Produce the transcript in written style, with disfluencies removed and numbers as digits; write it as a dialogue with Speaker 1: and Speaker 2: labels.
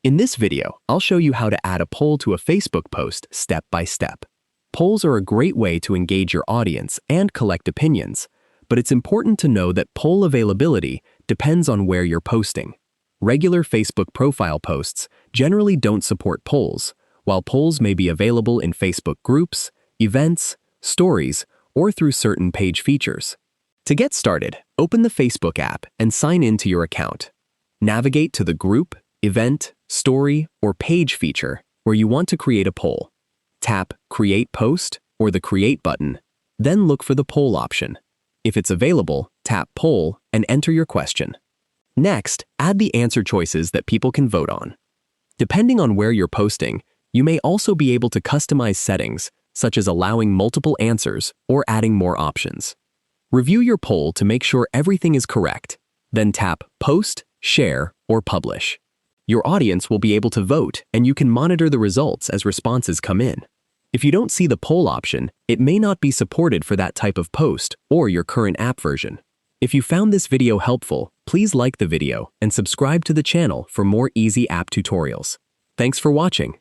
Speaker 1: In this video, I'll show you how to add a poll to a Facebook post step by step. Polls are a great way to engage your audience and collect opinions, but it's important to know that poll availability depends on where you're posting. Regular Facebook profile posts generally don't support polls, while polls may be available in Facebook groups, events, stories, or through certain page features. To get started, open the Facebook app and sign in to your account. Navigate to the group, event, story, or page feature where you want to create a poll. Tap Create Post or the Create button, then look for the poll option. If it's available, tap Poll and enter your question. Next, add the answer choices that people can vote on. Depending on where you're posting, you may also be able to customize settings, such as allowing multiple answers or adding more options. Review your poll to make sure everything is correct, then tap Post, Share, or Publish. Your audience will be able to vote, and you can monitor the results as responses come in. If you don't see the poll option, it may not be supported for that type of post or your current app version. If you found this video helpful, please like the video and subscribe to the channel for more easy app tutorials. Thanks for watching.